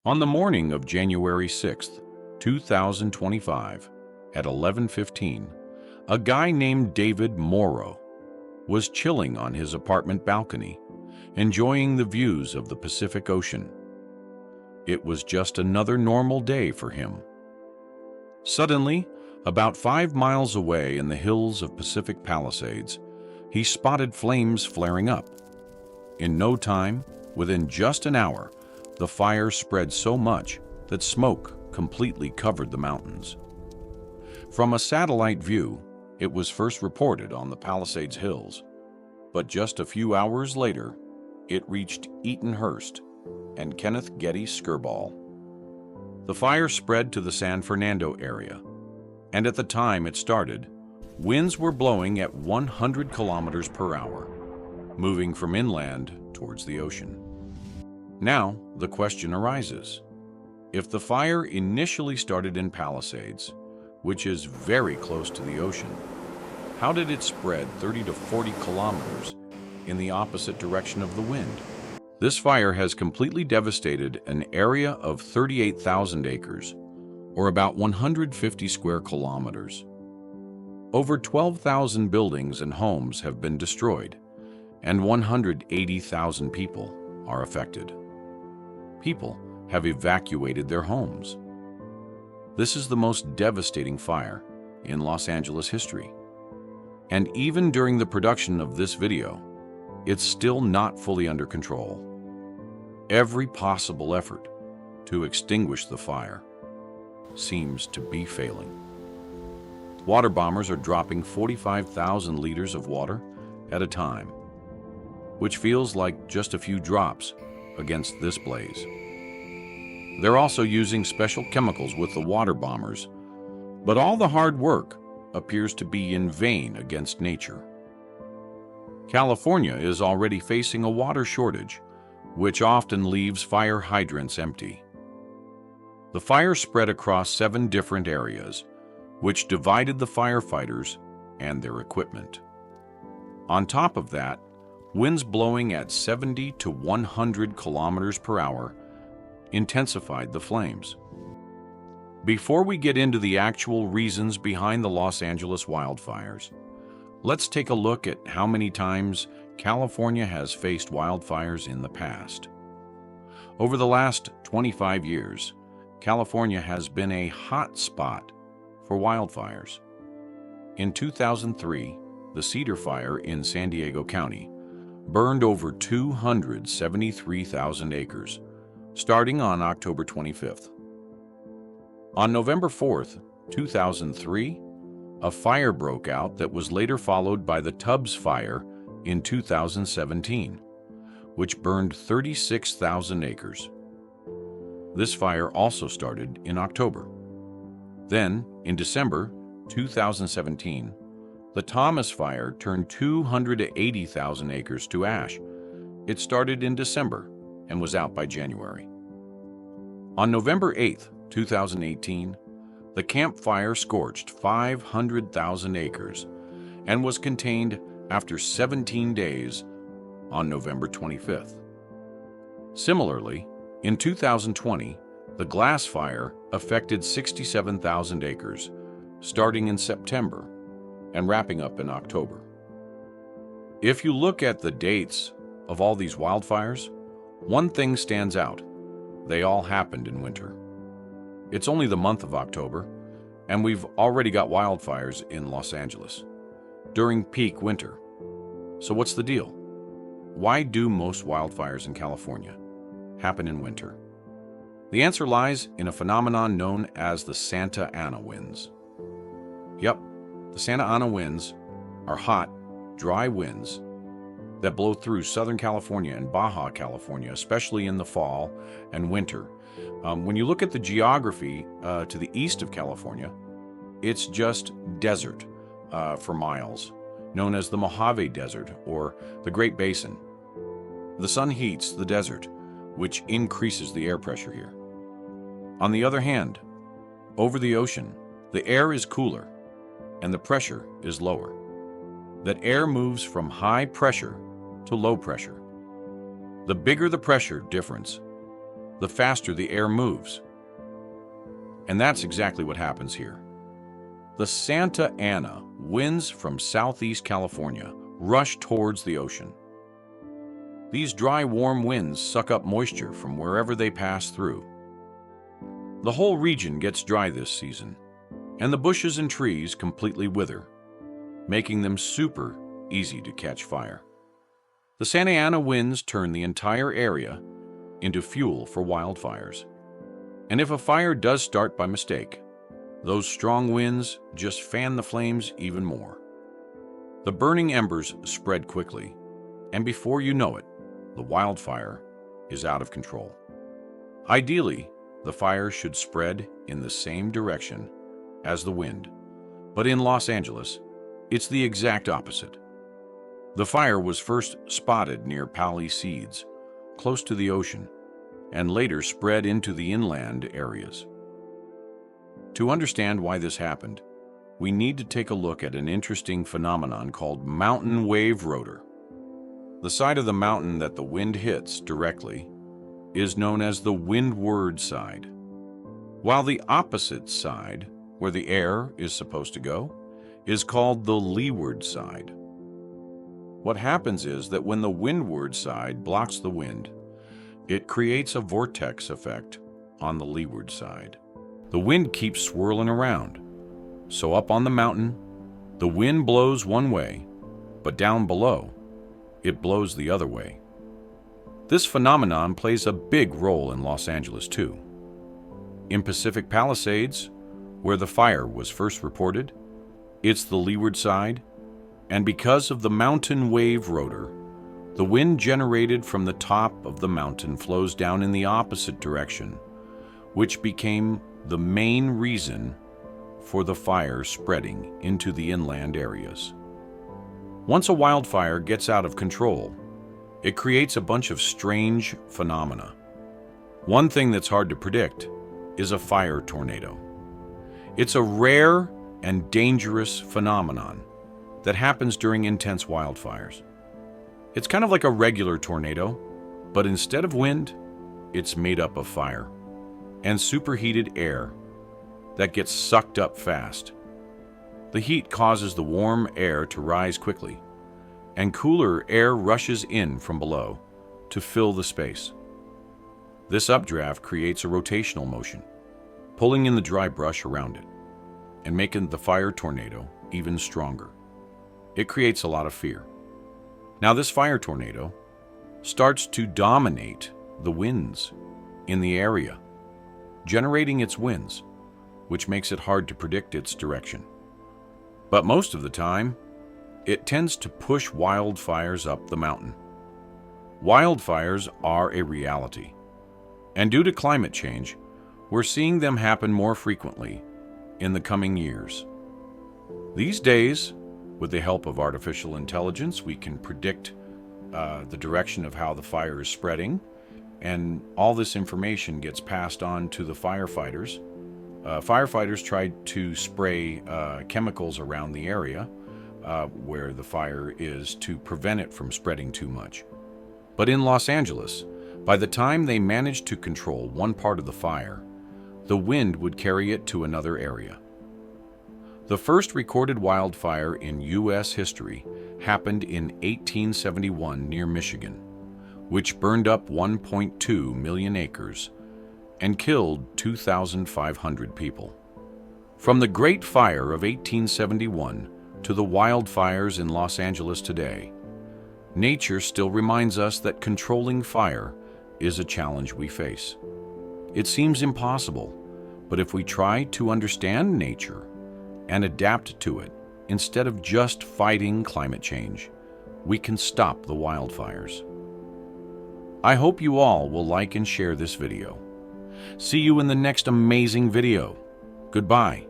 On the morning of January 6th, 2025, at 11:15, a guy named David Morrow was chilling on his apartment balcony, enjoying the views of the Pacific Ocean. It was just another normal day for him. Suddenly, about 5 miles away in the hills of Pacific Palisades, he spotted flames flaring up. In no time, within just an hour, the fire spread so much that smoke completely covered the mountains. From a satellite view, it was first reported on the Palisades Hills, but just a few hours later, it reached Eatonhurst and Kenneth Getty Skirball. The fire spread to the San Fernando area, and at the time it started, winds were blowing at 100 kilometers per hour, moving from inland towards the ocean. Now, the question arises. If the fire initially started in Palisades, which is very close to the ocean, how did it spread 30 to 40 kilometers in the opposite direction of the wind? This fire has completely devastated an area of 38,000 acres, or about 150 square kilometers. Over 12,000 buildings and homes have been destroyed, and 180,000 people are affected. People have evacuated their homes. This is the most devastating fire in Los Angeles history. And even during the production of this video, it's still not fully under control. Every possible effort to extinguish the fire seems to be failing. Water bombers are dropping 45,000 liters of water at a time, which feels like just a few drops against this blaze. They're also using special chemicals with the water bombers, but all the hard work appears to be in vain against nature. California is already facing a water shortage, which often leaves fire hydrants empty. The fire spread across 7 different areas, which divided the firefighters and their equipment. On top of that, winds blowing at 70 to 100 kilometers per hour intensified the flames. Before we get into the actual reasons behind the Los Angeles wildfires, let's take a look at how many times California has faced wildfires in the past. Over the last 25 years, California has been a hot spot for wildfires. In 2003, the Cedar Fire in San Diego County burned over 273,000 acres, starting on October 25th. On November 4th, 2003, a fire broke out that was later followed by the Tubbs Fire in 2017, which burned 36,000 acres. This fire also started in October. Then, in December 2017, the Thomas Fire turned 280,000 acres to ash. It started in December and was out by January. On November 8th, 2018, the Camp Fire scorched 500,000 acres and was contained after 17 days on November 25th. Similarly, in 2020, the Glass Fire affected 67,000 acres, starting in September and wrapping up in October. If you look at the dates of all these wildfires, one thing stands out. They all happened in winter. It's only the month of October, and we've already got wildfires in Los Angeles during peak winter. So what's the deal? Why do most wildfires in California happen in winter? The answer lies in a phenomenon known as the Santa Ana winds. Yep, the Santa Ana winds are hot, dry winds that blow through Southern California and Baja California, especially in the fall and winter. When you look at the geography to the east of California, it's just desert for miles, known as the Mojave Desert or the Great Basin. The sun heats the desert, which increases the air pressure here. On the other hand, over the ocean, the air is cooler and the pressure is lower. That air moves from high pressure to low pressure. The bigger the pressure difference, the faster the air moves. And that's exactly what happens here. The Santa Ana winds from southeast California rush towards the ocean. These dry, warm winds suck up moisture from wherever they pass through. The whole region gets dry this season, and the bushes and trees completely wither, making them super easy to catch fire. The Santa Ana winds turn the entire area into fuel for wildfires. And if a fire does start by mistake, those strong winds just fan the flames even more. The burning embers spread quickly, and before you know it, the wildfire is out of control. Ideally, the fire should spread in the same direction as the wind, but in Los Angeles, it's the exact opposite. The fire was first spotted near Palisades, close to the ocean, and later spread into the inland areas. To understand why this happened, we need to take a look at an interesting phenomenon called mountain wave rotor. The side of the mountain that the wind hits directly is known as the windward side, while the opposite side, where the air is supposed to go, is called the leeward side. What happens is that when the windward side blocks the wind, it creates a vortex effect on the leeward side. The wind keeps swirling around, so up on the mountain, the wind blows one way, but down below, it blows the other way. This phenomenon plays a big role in Los Angeles too. In Pacific Palisades, where the fire was first reported, it's the leeward side, and because of the mountain wave rotor, the wind generated from the top of the mountain flows down in the opposite direction, which became the main reason for the fire spreading into the inland areas. Once a wildfire gets out of control, it creates a bunch of strange phenomena. One thing that's hard to predict is a fire tornado. It's a rare and dangerous phenomenon that happens during intense wildfires. It's kind of like a regular tornado, but instead of wind, it's made up of fire and superheated air that gets sucked up fast. The heat causes the warm air to rise quickly, and cooler air rushes in from below to fill the space. This updraft creates a rotational motion, pulling in the dry brush around it and making the fire tornado even stronger. It creates a lot of fear. Now this fire tornado starts to dominate the winds in the area, generating its winds, which makes it hard to predict its direction. But most of the time, it tends to push wildfires up the mountain. Wildfires are a reality, and due to climate change, we're seeing them happen more frequently in the coming years. These days, with the help of artificial intelligence, we can predict the direction of how the fire is spreading, and all this information gets passed on to the firefighters. Firefighters try to spray chemicals around the area where the fire is to prevent it from spreading too much. But in Los Angeles, by the time they managed to control one part of the fire, the wind would carry it to another area. The first recorded wildfire in U.S. history happened in 1871 near Michigan, which burned up 1.2 million acres and killed 2,500 people. From the Great Fire of 1871 to the wildfires in Los Angeles today, nature still reminds us that controlling fire is a challenge we face. It seems impossible, but if we try to understand nature and adapt to it, instead of just fighting climate change, we can stop the wildfires. I hope you all will like and share this video. See you in the next amazing video. Goodbye.